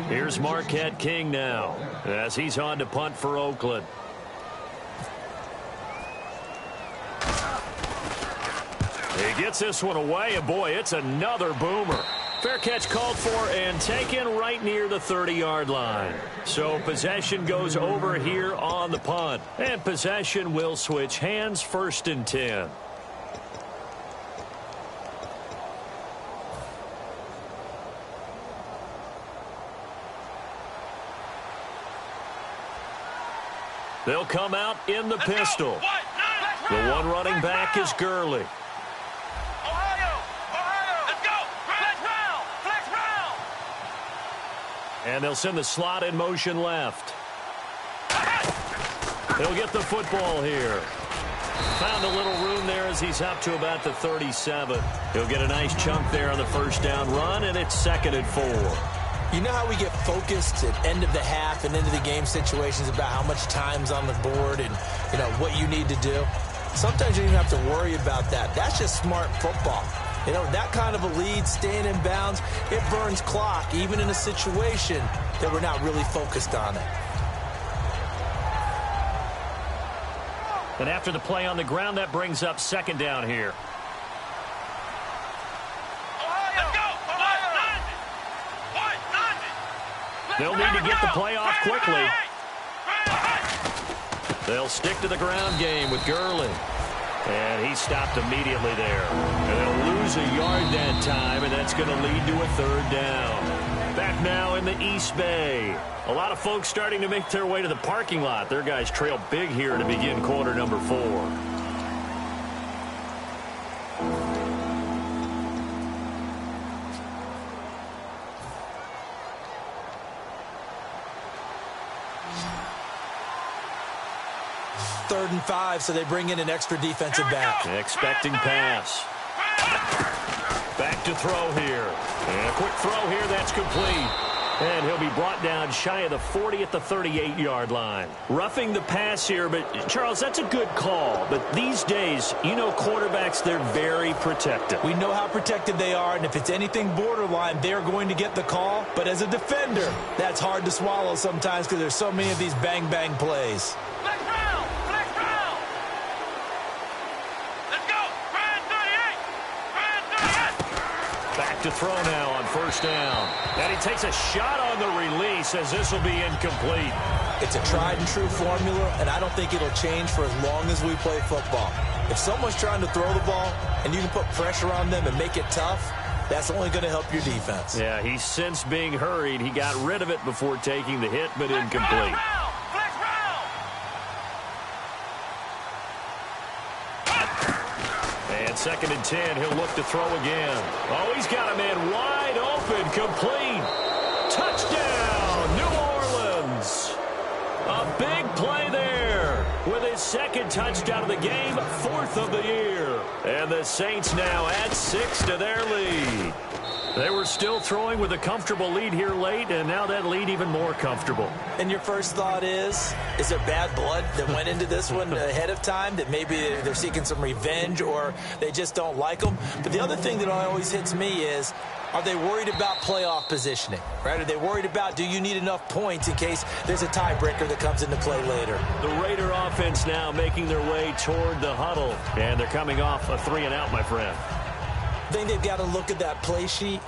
incomplete. Here's Marquette King now as he's on to punt for Oakland. He gets this one away, and boy, it's another boomer. Fair catch called for and taken right near the 30-yard line. So possession goes over here on the punt. And possession will switch hands, 1st and 10. They'll come out in the pistol. The one running back is Gurley. And they'll send the slot in motion left. He'll get the football here. Found a little room there as he's up to about the 37. He'll get a nice chunk there on the first down run, and it's 2nd and 4. You know how we get focused at end of the half and into the game situations about how much time's on the board and, you know, what you need to do? Sometimes you don't even have to worry about that. That's just smart football. You know, that kind of a lead, staying in bounds, it burns clock, even in a situation that we're not really focused on it. And after the play on the ground, that brings up 2nd down here. They'll need to get the play off quickly. They'll stick to the ground game with Gurley. And he stopped immediately there. And they'll lose a yard that time, and that's going to lead to a 3rd down. Back now in the East Bay. A lot of folks starting to make their way to the parking lot. Their guys trail big here to begin quarter number 4. Third and 5, so they bring in an extra defensive back. Expecting pass. Back to throw here. And a quick throw here, that's complete. And he'll be brought down shy of the 40 at the 38-yard line. Roughing the pass here, but, Charles, that's a good call. But these days, you know quarterbacks, they're very protected. We know how protected they are, and if it's anything borderline, they're going to get the call. But as a defender, that's hard to swallow sometimes because there's so many of these bang-bang plays. Flex round! Flex round! Let's go! Ryan 38! Ryan 38! Back to throw now on first down. And he takes a shot on the release as this will be incomplete. It's a tried-and-true formula, and I don't think it'll change for as long as we play football. If someone's trying to throw the ball and you can put pressure on them and make it tough, that's only going to help your defense. Yeah, he's since being hurried. He got rid of it before taking the hit, but incomplete. Flex round! And 2nd and 10, he'll look to throw again. Oh, he's got a man wide open, complete. Touchdown, New Orleans. A big play there with his 2nd touchdown of the game, 4th of the year. And the Saints now add 6 to their lead. They were still throwing with a comfortable lead here late, and now that lead even more comfortable. And your first thought is there bad blood that went into this one ahead of time, that maybe they're seeking some revenge or they just don't like them? But the other thing that always hits me is, are they worried about playoff positioning? Right? Are they worried about, do you need enough points in case there's a tiebreaker that comes into play later? The Raider offense now making their way toward the huddle, and they're coming off a 3-and-out, my friend. I think they've got to look at that play sheet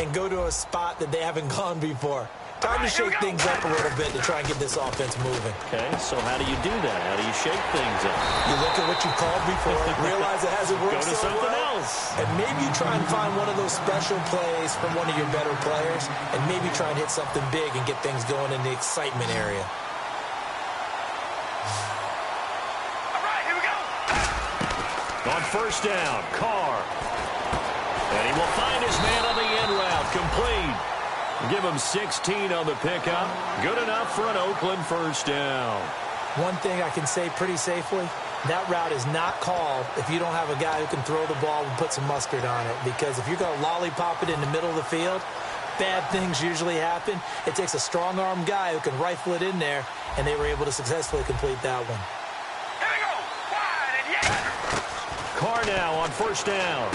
and go to a spot that they haven't gone before. Time to shake things up a little bit to try and get this offense moving. Okay, so how do you do that? How do you shake things up? You look at what you've called before, realize it hasn't worked Go to so something well, else. and maybe you try and find one of those special plays from one of your better players, and maybe try and hit something big and get things going in the excitement area. All right, here we go! On first down, Carr. And he will find his man on the end route, complete. Give him 16 on the pickup. Good enough for an Oakland first down. One thing I can say pretty safely, that route is not called if you don't have a guy who can throw the ball and put some mustard on it. Because if you're going to lollipop it in the middle of the field, bad things usually happen. It takes a strong-arm guy who can rifle it in there, and they were able to successfully complete that one. Here we go! Wide and yes! Carr now on first down.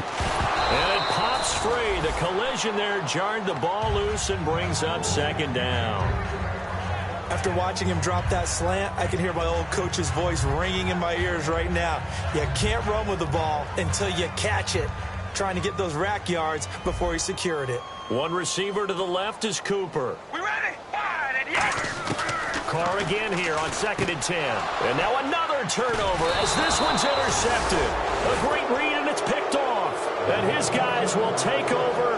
And it pops free. The collision there jarred the ball loose and brings up 2nd down. After watching him drop that slant, I can hear my old coach's voice ringing in my ears right now. You can't run with the ball until you catch it. Trying to get those rack yards before he secured it. One receiver to the left is Cooper. We ready? Wide and yes! Carr again here on 2nd and 10. And now another turnover as this one's intercepted. A great read, and it's picked off. And his guys will take over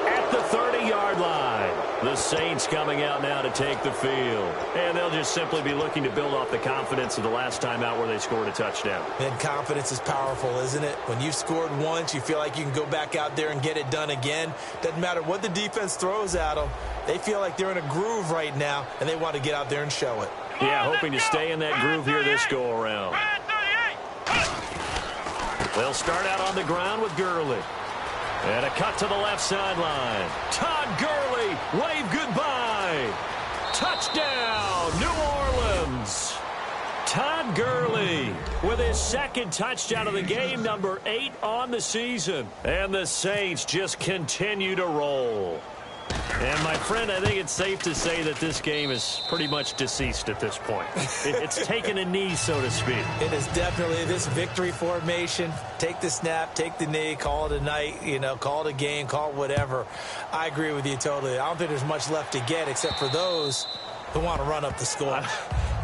at the 30-yard line. The Saints coming out now to take the field. And they'll just simply be looking to build off the confidence of the last time out where they scored a touchdown. And confidence is powerful, isn't it? When you've scored once, you feel like you can go back out there and get it done again. Doesn't matter what the defense throws at them. They feel like they're in a groove right now, and they want to get out there and show it. Yeah, hoping to stay in that groove here this go-around. They'll start out on the ground with Gurley. And a cut to the left sideline. Todd Gurley, wave goodbye. Touchdown, New Orleans. Todd Gurley with his 2nd touchdown of the game, number 8 on the season. And the Saints just continue to roll. And, my friend, I think it's safe to say that this game is pretty much deceased at this point. It's taken a knee, so to speak. It is definitely this victory formation. Take the snap, take the knee, call it a night, call it a game, call it whatever. I agree with you totally. I don't think there's much left to get except for those who want to run up the score.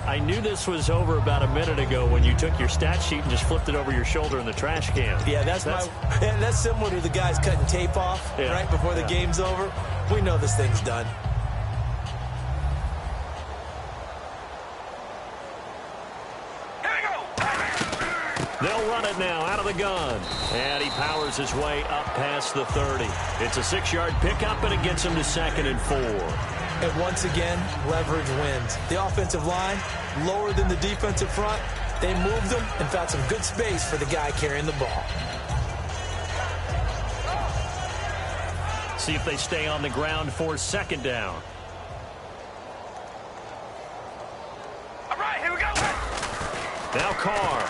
I knew this was over about a minute ago when you took your stat sheet and just flipped it over your shoulder in the trash can. Yeah, that's similar to the guys cutting tape off right before the game's over. We know this thing's done. Here we go! They'll run it now out of the gun. And he powers his way up past the 30. It's a 6-yard pickup, and it gets him to 2nd and 4. And once again, leverage wins. The offensive line, lower than the defensive front. They moved them and found some good space for the guy carrying the ball. See if they stay on the ground for 2nd down. right, here we go. Now Carr.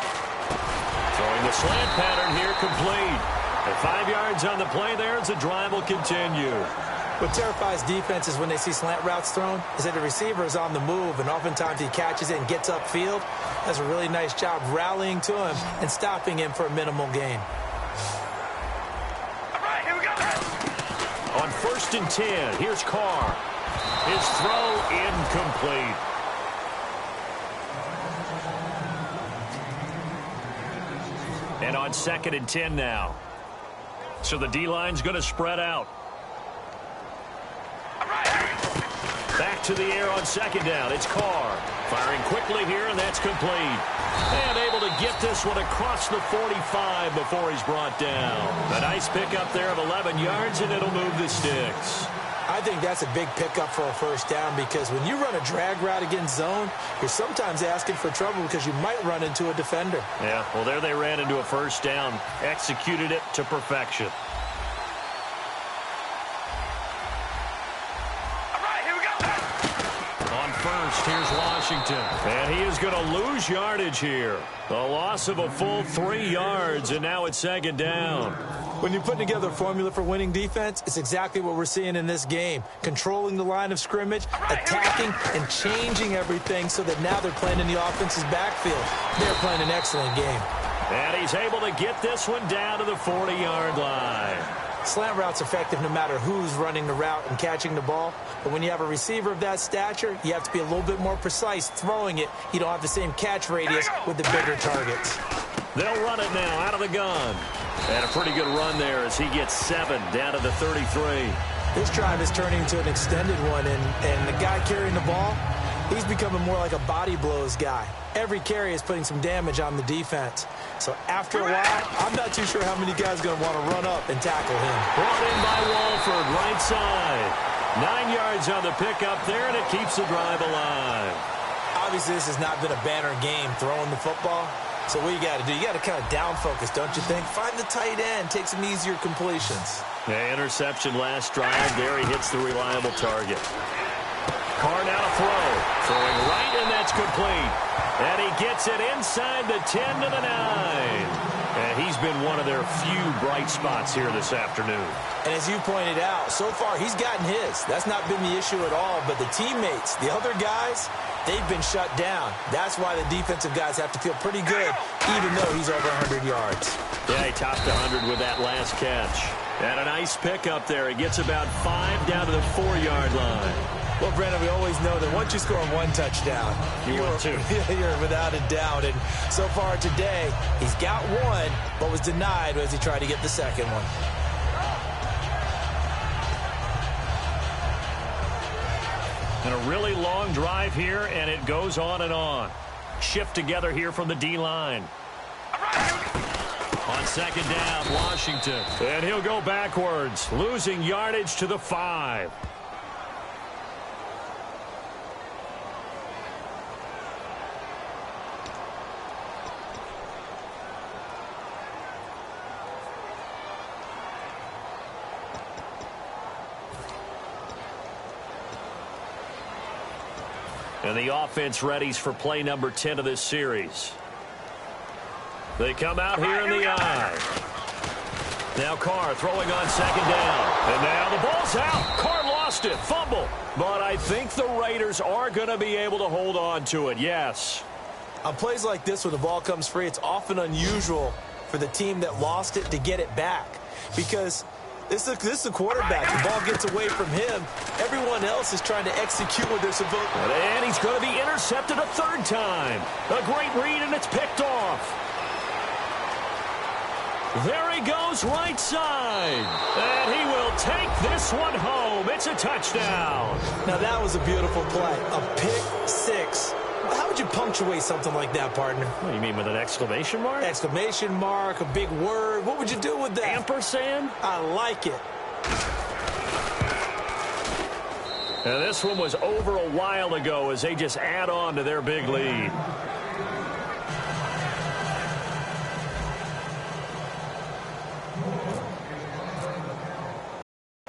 Throwing the slant pattern here, complete. And 5 yards on the play there as the drive will continue. What terrifies defenses when they see slant routes thrown is that the receiver is on the move, and oftentimes he catches it and gets upfield. Does a really nice job rallying to him and stopping him for a minimal gain. All right, here we go. On 1st and 10, here's Carr. His throw incomplete. And on 2nd and 10 now. So the D-line's going to spread out. Back to the air on 2nd down. It's Carr. Firing quickly here, and that's complete. And able to get this one across the 45 before he's brought down. A nice pickup there of 11 yards, and it'll move the sticks. I think that's a big pickup for a first down, because when you run a drag route against zone, you're sometimes asking for trouble because you might run into a defender. Yeah, well, there they ran into a first down. Executed it to perfection. All right, here we go. On 1st, here's Washington. And he is going to lose yardage here. A loss of a full 3 yards, and now it's 2nd down. When you're putting together a formula for winning defense, it's exactly what we're seeing in this game. Controlling the line of scrimmage, attacking, and changing everything so that now they're playing in the offense's backfield. They're playing an excellent game. And he's able to get this one down to the 40-yard line. Slant route's effective no matter who's running the route and catching the ball. But when you have a receiver of that stature, you have to be a little bit more precise throwing it. You don't have the same catch radius with the bigger targets. They'll run it now out of the gun. And a pretty good run there as he gets 7 down to the 33. This drive is turning into an extended one, and the guy carrying the ball, he's becoming more like a body blows guy. Every carry is putting some damage on the defense. So after a while, I'm not too sure how many guys are going to want to run up and tackle him. Brought in by Walford, right side. 9 yards on the pickup there, and it keeps the drive alive. Obviously, this has not been a banner game throwing the football. So what you got to do, you got to kind of down focus, don't you think? Find the tight end, take some easier completions. Yeah, interception last drive. There he hits the reliable target. Carr now to throw. Throwing right, and that's complete. And he gets it inside the 10 to the 9. And he's been one of their few bright spots here this afternoon. And as you pointed out, so far he's gotten his. That's not been the issue at all. But the teammates, the other guys, they've been shut down. That's why the defensive guys have to feel pretty good, even though he's over 100 yards. Yeah, he topped 100 with that last catch. And a nice pickup there. He gets about 5 down to the 4-yard line. Well, Brandon, we always know that once you score one touchdown, you're two. You're without a doubt. And so far today, he's got one, but was denied as he tried to get the second one. And a really long drive here, and it goes on and on. Shift together here from the D-line. On 2nd down, Washington. And he'll go backwards, losing yardage to the 5. And the offense readies for play number 10 of this series. They come out here in the eye. Now Carr throwing on 2nd down. And now the ball's out. Carr lost it. Fumble. But I think the Raiders are going to be able to hold on to it. Yes. On plays like this, when the ball comes free, it's often unusual for the team that lost it to get it back. Because this is a quarterback. The ball gets away from him. Everyone else is trying to execute what they're supposed to. And he's going to be intercepted a 3rd time. A great read, and it's picked off. There he goes right side. And he will take this one home. It's a touchdown. Now, that was a beautiful play. A pick 6. How would you punctuate something like that, partner? What do you mean, with an exclamation mark? Exclamation mark, a big word. What would you do with that? Ampersand? I like it. And this one was over a while ago as they just add on to their big lead.